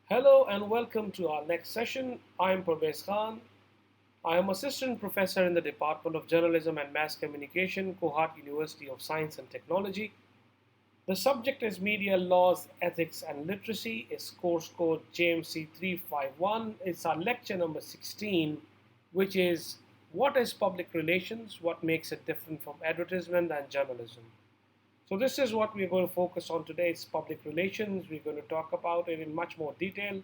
Hello and welcome to our next session. I am Parvez Khan. I am Assistant Professor in the Department of Journalism and Mass Communication, Kohat University of Science and Technology. The subject is Media Laws, Ethics and Literacy. Is course code JMC 351. It's our lecture number 16, which is what is public relations, what makes it different from advertisement and journalism. So this is what we're going to focus on today. It's public relations. We're going to talk about it in much more detail.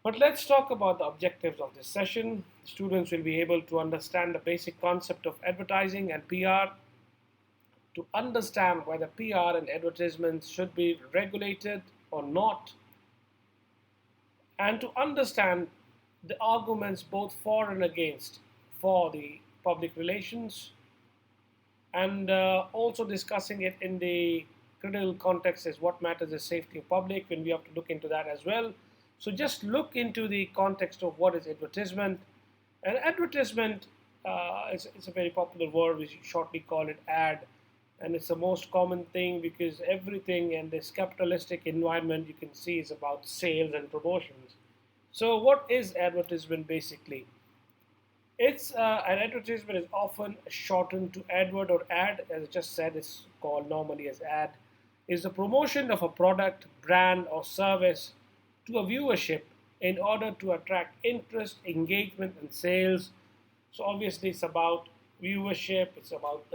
But let's talk about the objectives of this session. Students will be able to understand the basic concept of advertising and PR, to understand whether PR and advertisements should be regulated or not, and to understand the arguments both for and against for the public relations, and also discussing it in the critical context is what matters is safety of public, when we have to look into that as well. So just look into the context of what is advertisement. And advertisement is a very popular word. We shortly call it ad, and it's the most common thing because everything in this capitalistic environment you can see is about sales and promotions. So what is advertisement basically? It's an advertisement is often shortened to advert or ad, as I just said. It's called normally as ad. Is the promotion of a product, brand, or service to a viewership in order to attract interest, engagement, and sales. So obviously, it's about viewership. It's about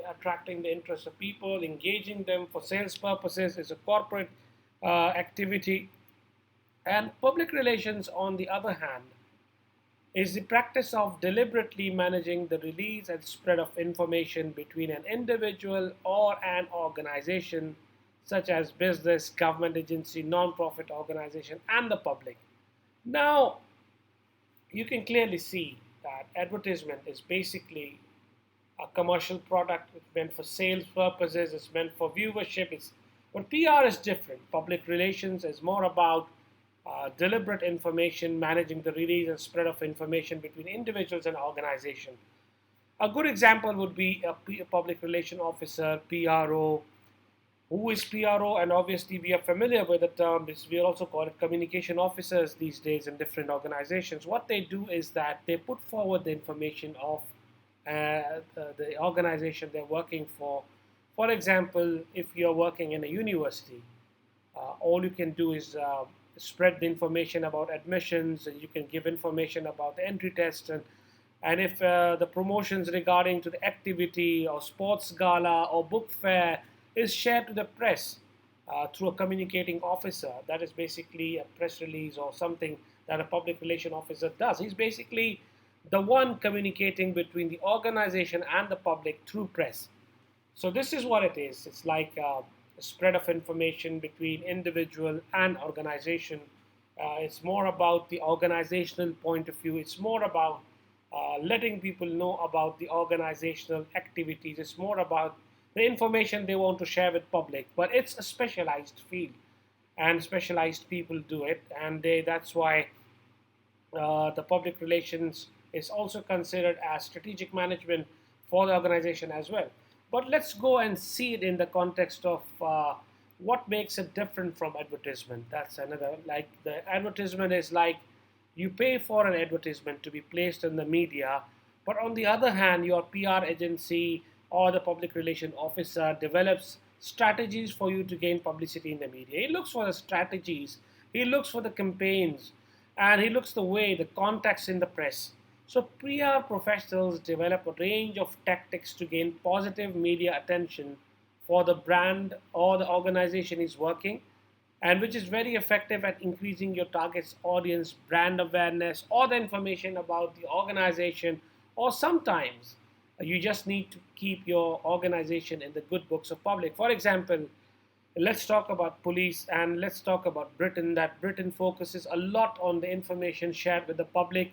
attracting the interest of people, engaging them for sales purposes. It's a corporate activity, and public relations, on the other hand, is the practice of deliberately managing the release and spread of information between an individual or an organization, such as business, government agency, non-profit organization, and the public. Now, you can clearly see that advertisement is basically a commercial product. It's meant for sales purposes. It's meant for viewership. But PR is different. Public relations is more about deliberate information, managing the release and spread of information between individuals and organizations. A good example would be a public relation officer, PRO. Who is PRO? And obviously, we are familiar with the term. We also call it communication officers these days in different organizations. What they do is that they put forward the information of the organization they're working for. For example, if you're working in a university, all you can do is spread the information about admissions, and you can give information about the entry test, and if the promotions regarding to the activity or sports gala or book fair is shared to the press through a communicating officer. That is basically a press release or something that a public relation officer does. He's basically the one communicating between the organization and the public through press. So this is what it is. It's like a spread of information between individual and organization. It's more about the organizational point of view. It's more about letting people know about the organizational activities. It's more about the information they want to share with public. But it's a specialized field, and specialized people do it, and that's why the public relations is also considered as strategic management for the organization as well. But let's go and see it in the context of what makes it different from advertisement. That's another, like the advertisement is like you pay for an advertisement to be placed in the media, but on the other hand, your PR agency or the public relation officer develops strategies for you to gain publicity in the media. He looks for the strategies, he looks for the campaigns, and he looks the way, the contacts in the press. So PR professionals develop a range of tactics to gain positive media attention for the brand or the organization is working, and which is very effective at increasing your target's audience, brand awareness, or the information about the organization. Or sometimes you just need to keep your organization in the good books of public. For example, let's talk about police, and let's talk about Britain. That Britain focuses a lot on the information shared with the public.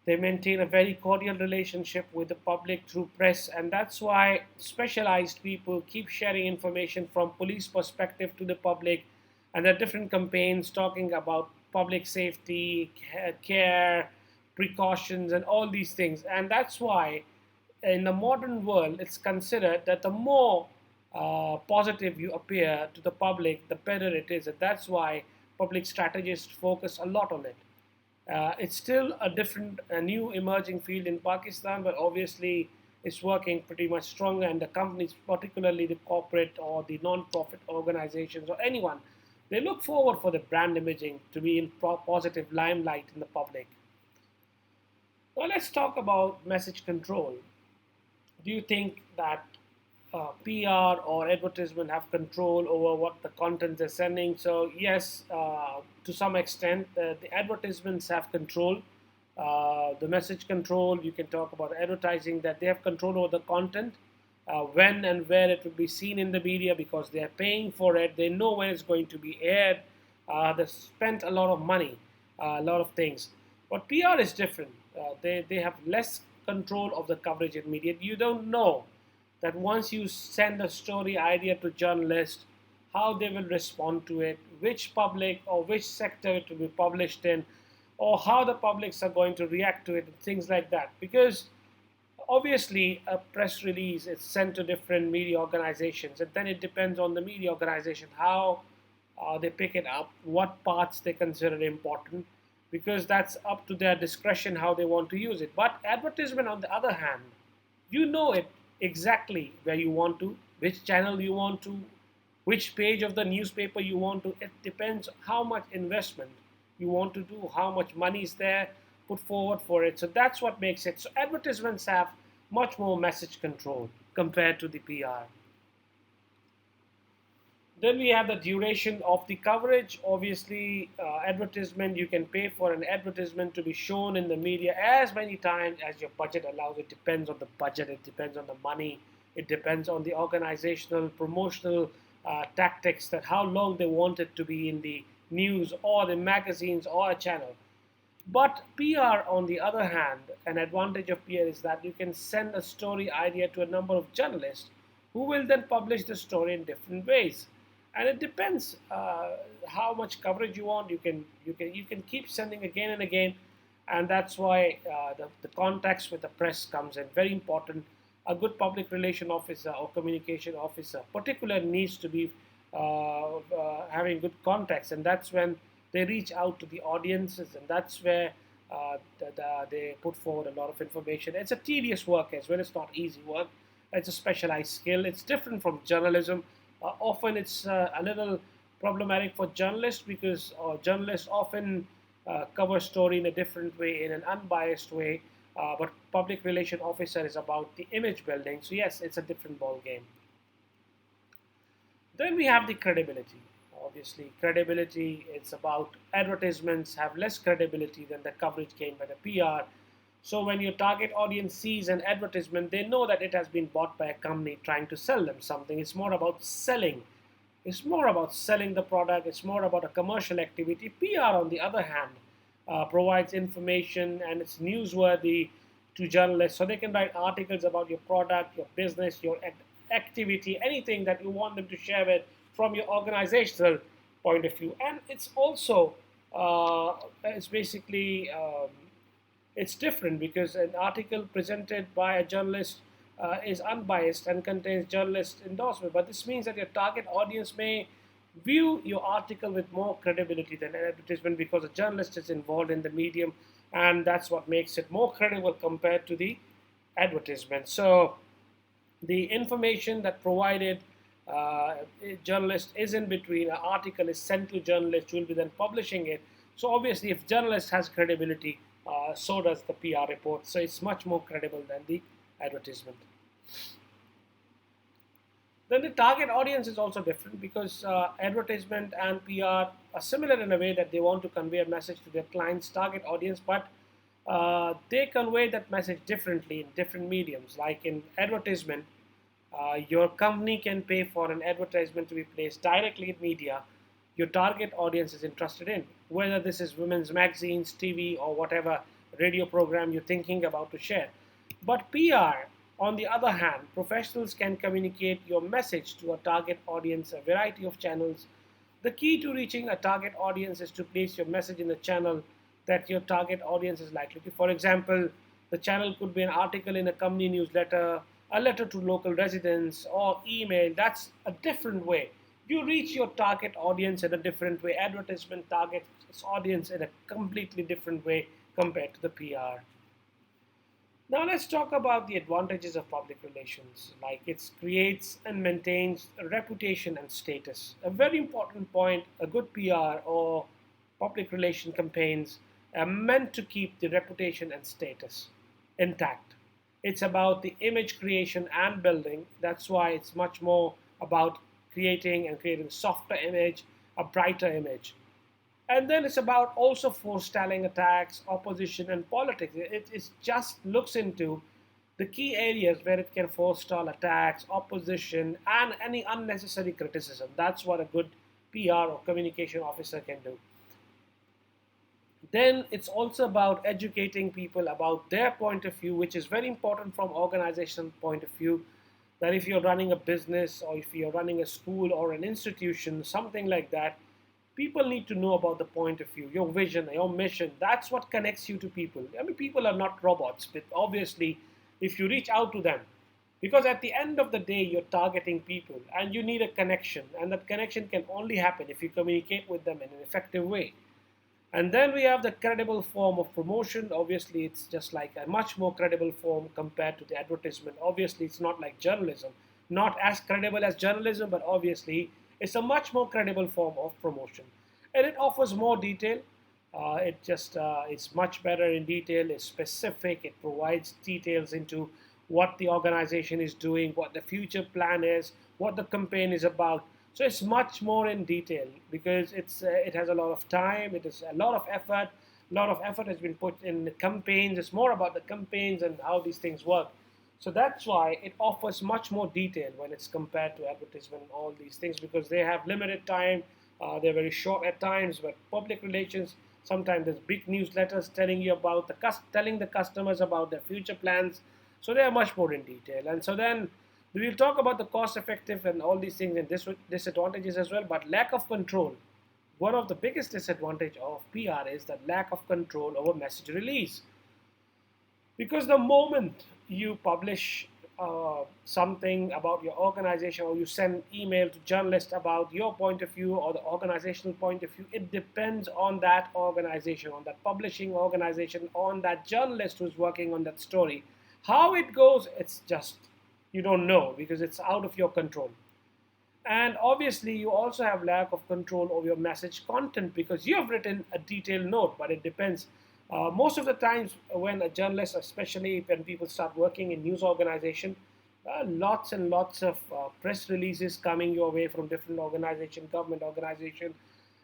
They maintain a very cordial relationship with the public through press, and that's why specialized people keep sharing information from police perspective to the public. And there are different campaigns talking about public safety, care, precautions, and all these things. And that's why in the modern world, it's considered that the more positive you appear to the public, the better it is. And that's why public strategists focus a lot on it. It's still a new emerging field in Pakistan, but obviously it's working pretty much strong. And the companies, particularly the corporate or the non-profit organizations or anyone, they look forward for the brand imaging to be in positive limelight in the public. Now let's talk about message control. Do you think that PR or advertisement have control over what the content they're sending? So yes, to some extent, the advertisements have control. The message control, you can talk about advertising, that they have control over the content, when and where it will be seen in the media because they are paying for it. They know when it's going to be aired. They've spent a lot of money, a lot of things. But PR is different. They have less control of the coverage in media. You don't know that once you send a story idea to journalists, how they will respond to it, which public or which sector it will be published in, or how the publics are going to react to it, and things like that. Because obviously, a press release is sent to different media organizations, and then it depends on the media organization how they pick it up, what parts they consider important, because that's up to their discretion how they want to use it. But advertisement, on the other hand, you know it exactly where you want to, which channel you want to, which page of the newspaper you want to. It depends how much investment you want to do, how much money is there put forward for it. So that's what makes it. So advertisements have much more message control compared to the PR. Then we have the duration of the coverage. Obviously, advertisement, you can pay for an advertisement to be shown in the media as many times as your budget allows. It depends on the budget, it depends on the money, it depends on the organizational, promotional tactics, that how long they want it to be in the news or the magazines or a channel. But PR, on the other hand, an advantage of PR is that you can send a story idea to a number of journalists who will then publish the story in different ways. And it depends how much coverage you want. You can keep sending again and again, and that's why the contacts with the press comes in very important. A good public relation officer or communication officer, particular, needs to be having good contacts, and that's when they reach out to the audiences, and that's where they put forward a lot of information. It's a tedious work as well. It's not easy work. It's a specialized skill. It's different from journalism. Often it's a little problematic for journalists because journalists often cover story in a different way, in an unbiased way. But public relation officer is about the image building. So yes, it's a different ball game. Then we have the credibility. Obviously, credibility, it's about advertisements have less credibility than the coverage gained by the PR. So when your target audience sees an advertisement, they know that it has been bought by a company trying to sell them something. It's more about selling. It's more about selling the product. It's more about a commercial activity. PR, on the other hand, provides information and it's newsworthy to journalists, so they can write articles about your product, your business, your activity, anything that you want them to share with from your organizational point of view. And it's also it's basically it's different because an article presented by a journalist is unbiased and contains journalist endorsement. But this means that your target audience may view your article with more credibility than an advertisement because a journalist is involved in the medium, and that's what makes it more credible compared to the advertisement. So the information that provided journalist is in between. An article is sent to journalist who will be then publishing it. So obviously, if journalist has credibility, so does the PR report. So it's much more credible than the advertisement. Then the target audience is also different because advertisement and PR are similar in a way that they want to convey a message to their client's target audience, but they convey that message differently in different mediums. Like in advertisement, your company can pay for an advertisement to be placed directly in media your target audience is interested in, whether this is women's magazines, TV, or whatever radio program you're thinking about to share. But PR, on the other hand, professionals can communicate your message to a target audience, a variety of channels. The key to reaching a target audience is to place your message in the channel that your target audience is likely to. For example, the channel could be an article in a company newsletter, a letter to local residents, or email. That's a different way. You reach your target audience in a different way. Advertisement targets its audience in a completely different way compared to the PR. Now let's talk about the advantages of public relations. Like it creates and maintains a reputation and status. A very important point, a good PR or public relation campaigns are meant to keep the reputation and status intact. It's about the image creation and building. That's why it's much more about creating a softer image, a brighter image. And then it's about also forestalling attacks, opposition, and politics. It just looks into the key areas where it can forestall attacks, opposition, and any unnecessary criticism. That's what a good PR or communication officer can do. Then it's also about educating people about their point of view, which is very important from organizational point of view. That if you're running a business or if you're running a school or an institution, something like that, people need to know about the point of view, your vision, your mission. That's what connects you to people. I mean, people are not robots, but obviously, if you reach out to them, because at the end of the day, you're targeting people and you need a connection, and that connection can only happen if you communicate with them in an effective way. And then we have the credible form of promotion. Obviously, it's just like a much more credible form compared to the advertisement. Obviously, it's not like journalism, not as credible as journalism, but obviously, it's a much more credible form of promotion. And it offers more detail. It's much better in detail. It's specific. It provides details into what the organization is doing, what the future plan is, what the campaign is about. So it's much more in detail because it has a lot of time, it is a lot of effort. A lot of effort has been put in the campaigns. It's more about the campaigns and how these things work. So that's why it offers much more detail when it's compared to advertisement and all these things because they have limited time. They're very short at times, but public relations sometimes there's big newsletters telling you about telling the customers about their future plans. So they are much more in detail. And so then we'll talk about the cost effective and all these things and disadvantages as well. But lack of control, one of the biggest disadvantage of PR is the lack of control over message release. Because the moment you publish something about your organization or you send email to journalists about your point of view or the organizational point of view, it depends on that organization, on that publishing organization, on that journalist who's working on that story. How it goes, it's just you don't know because it's out of your control. And obviously, you also have lack of control over your message content because you have written a detailed note, but it depends. Most of the times, when a journalist, especially when people start working in news organization, lots and lots of press releases coming your way from different organization, government organization,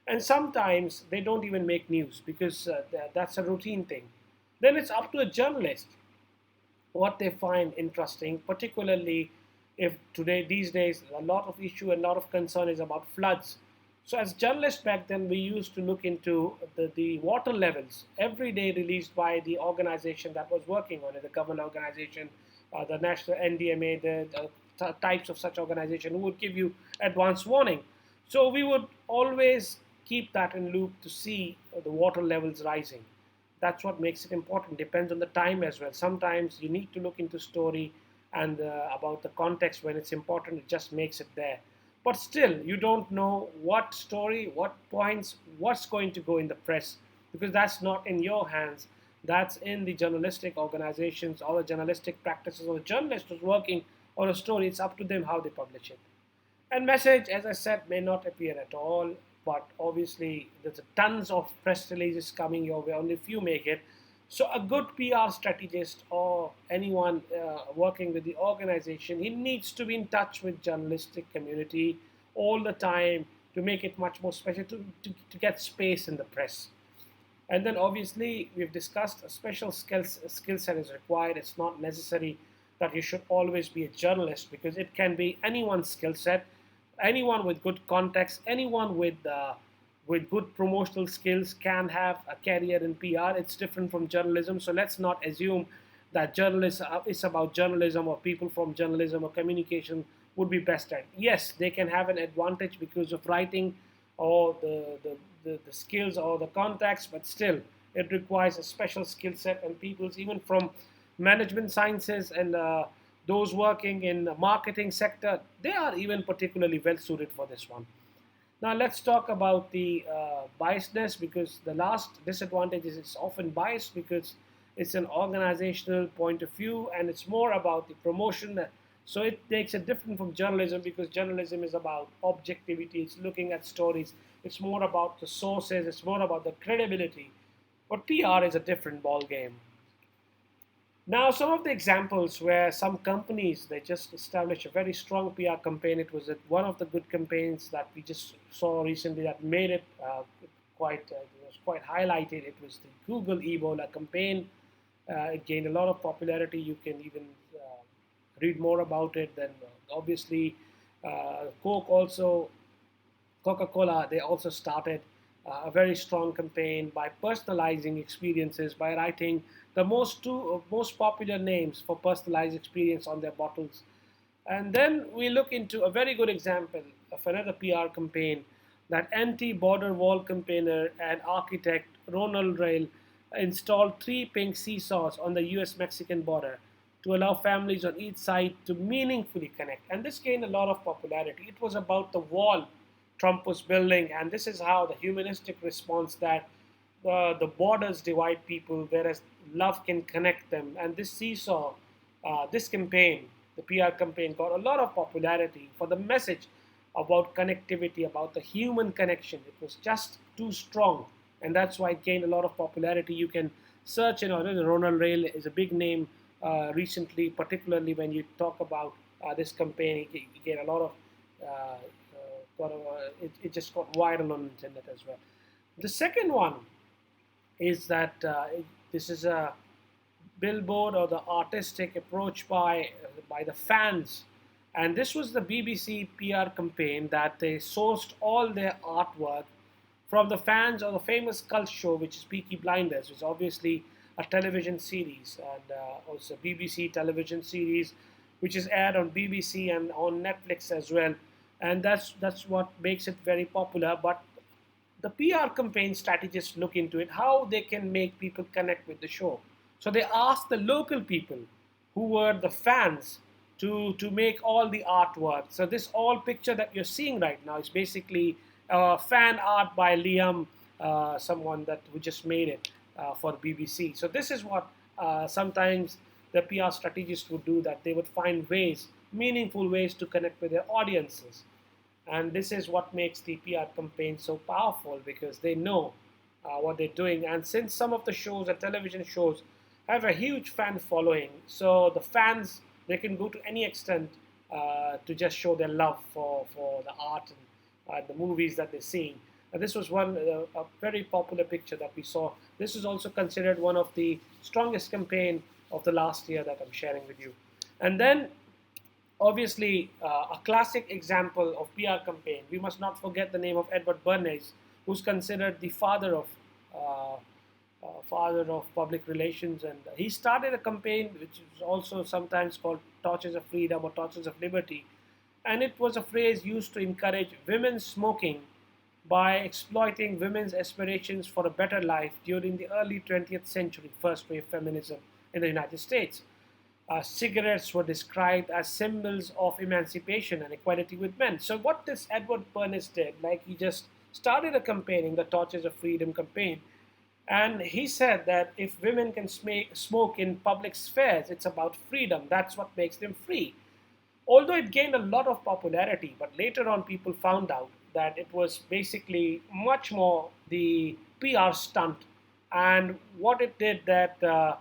and sometimes they don't even make news because that's a routine thing. Then it's up to a journalist what they find interesting, particularly if today these days a lot of issue and a lot of concern is about floods. So as journalists back then, we used to look into the water levels every day released by the organization that was working on it, the government organization, the national NDMA, the types of such organization who would give you advance warning. So we would always keep that in loop to see the water levels rising. That's what makes it important. Depends on the time as well. Sometimes you need to look into story and about the context when it's important. It just makes it there. But still, you don't know what story, what points, what's going to go in the press because that's not in your hands. That's in the journalistic organizations or the journalistic practices or the journalist who's working on a story. It's up to them how they publish it. And message, as I said, may not appear at all, but obviously there's tons of press releases coming your way, only few make it. So a good PR strategist or anyone working with the organization, he needs to be in touch with journalistic community all the time to make it much more special, to get space in the press. And then obviously we've discussed a special skill set is required. It's not necessary that you should always be a journalist because it can be anyone's skill set, anyone with good context, anyone with good promotional skills can have a career in PR. It's different from journalism, so let's not assume that journalists is about journalism or people from journalism or communication would be best at. Yes, they can have an advantage because of writing or the skills or the contacts, but still it requires a special skill set and people's even from management sciences and Those working in the marketing sector, they are even particularly well suited for this one. Now let's talk about the biasness, because the last disadvantage is it's often biased because it's an organizational point of view and it's more about the promotion. So it makes it different from journalism, because journalism is about objectivity, it's looking at stories, it's more about the sources, it's more about the credibility. But PR is a different ball game. Now, some of the examples where some companies they just establish a very strong PR campaign. It was one of the good campaigns that we just saw recently that made it it was quite highlighted. It was the Google Ebola campaign. It gained a lot of popularity. You can even read more about it. Then obviously, Coca-Cola, they also started a very strong campaign by personalizing experiences, by writing the most popular names for personalized experience on their bottles. And then we look into a very good example of another PR campaign, that anti-border wall campaigner and architect Ronald Rail installed three pink seesaws on the US-Mexican border to allow families on each side to meaningfully connect. And this gained a lot of popularity. It was about the wall Trump was building, and this is how the humanistic response that the borders divide people, whereas love can connect them. And this seesaw, this campaign, the PR campaign, got a lot of popularity for the message about connectivity, about the human connection. It was just too strong, and that's why it gained a lot of popularity. You can search, Ronald Rail is a big name recently, particularly when you talk about this campaign. It gained a lot of it just got viral on the internet as well. The second one is that this is a billboard or the artistic approach by the fans, and this was the BBC PR campaign that they sourced all their artwork from the fans of the famous cult show, which is Peaky Blinders, which is obviously a television series, and also BBC television series, which is aired on BBC and on Netflix as well. And that's what makes it very popular. But the PR campaign strategists look into it, how they can make people connect with the show. So they asked the local people who were the fans to make all the artwork. So this all picture that you're seeing right now is basically fan art by Liam, someone that who just made it for the BBC. So this is what sometimes the PR strategists would do, that they would find ways, meaningful ways to connect with their audiences. And this is what makes the PR campaign so powerful, because they know what they're doing. And since some of the shows and television shows have a huge fan following, so the fans, they can go to any extent to just show their love for the art and the movies that they're seeing. And this was a very popular picture that we saw. This is also considered one of the strongest campaign of the last year that I'm sharing with you. And then obviously, a classic example of PR campaign, we must not forget the name of Edward Bernays, who's considered the father of public relations, and he started a campaign which is also sometimes called Torches of Freedom or Torches of Liberty, and it was a phrase used to encourage women's smoking by exploiting women's aspirations for a better life during the early 20th century first wave feminism in the United States. Cigarettes were described as symbols of emancipation and equality with men. So what this Edward Bernays did, like he just started a campaign, the Torches of Freedom campaign, and he said that if women can smoke in public spheres, it's about freedom. That's what makes them free. Although it gained a lot of popularity, but later on people found out that it was basically much more the PR stunt. And what it did that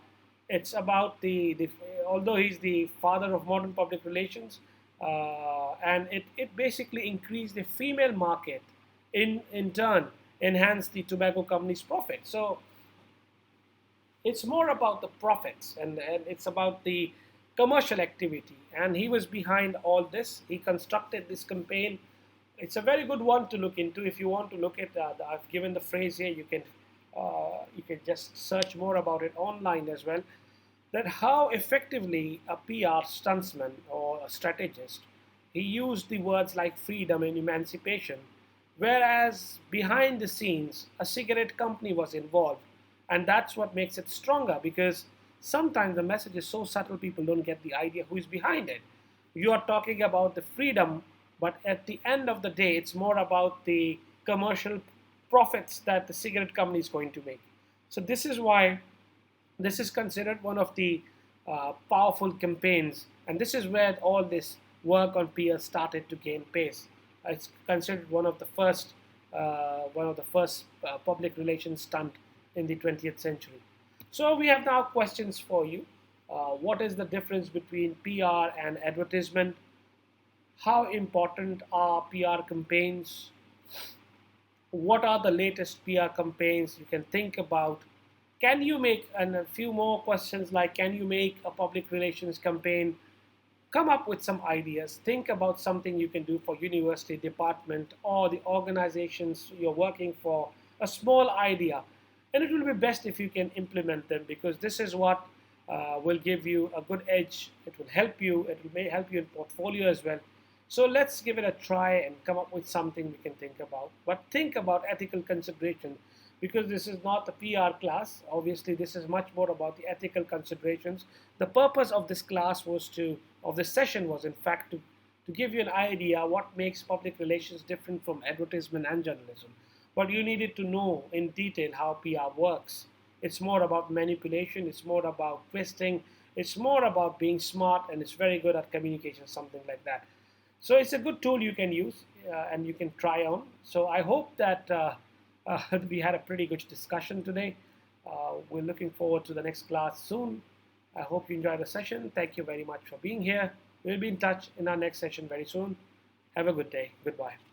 it's about the although he's the father of modern public relations, and it basically increased the female market, in turn enhanced the tobacco company's profit. So it's more about the profits, and it's about the commercial activity. And he was behind all this. He constructed this campaign. It's a very good one to look into. If you want to look at, I've given the phrase here. You can just search more about it online as well. That how effectively a PR stuntsman or a strategist, he used the words like freedom and emancipation, whereas behind the scenes a cigarette company was involved, and that's what makes it stronger, because sometimes the message is so subtle people don't get the idea who is behind it. You are talking about the freedom, but at the end of the day, it's more about the commercial profits that the cigarette company is going to make. So this is why this is considered one of the powerful campaigns, and this is where all this work on PR started to gain pace. It's considered one of the first public relations stunt in the 20th century. So we have now questions for you. What is the difference between PR and advertisement? How important are PR campaigns? What are the latest PR campaigns you can think about? Can you make, and a few more questions like, can you make a public relations campaign? Come up with some ideas. Think about something you can do for university department or the organizations you're working for, a small idea. And it will be best if you can implement them, because this is what will give you a good edge. It will help you. It may help you in portfolio as well. So let's give it a try and come up with something we can think about. But think about ethical consideration, because this is not a PR class. Obviously, this is much more about the ethical considerations. The purpose of this class of this session was in fact to give you an idea what makes public relations different from advertisement and journalism. But you needed to know in detail how PR works. It's more about manipulation, it's more about twisting, it's more about being smart, and it's very good at communication, something like that. So it's a good tool you can use and you can try on. So I hope that we had a pretty good discussion today. We're looking forward to the next class soon. I hope you enjoyed the session. Thank you very much for being here. We'll be in touch in our next session very soon. Have a good day. Goodbye.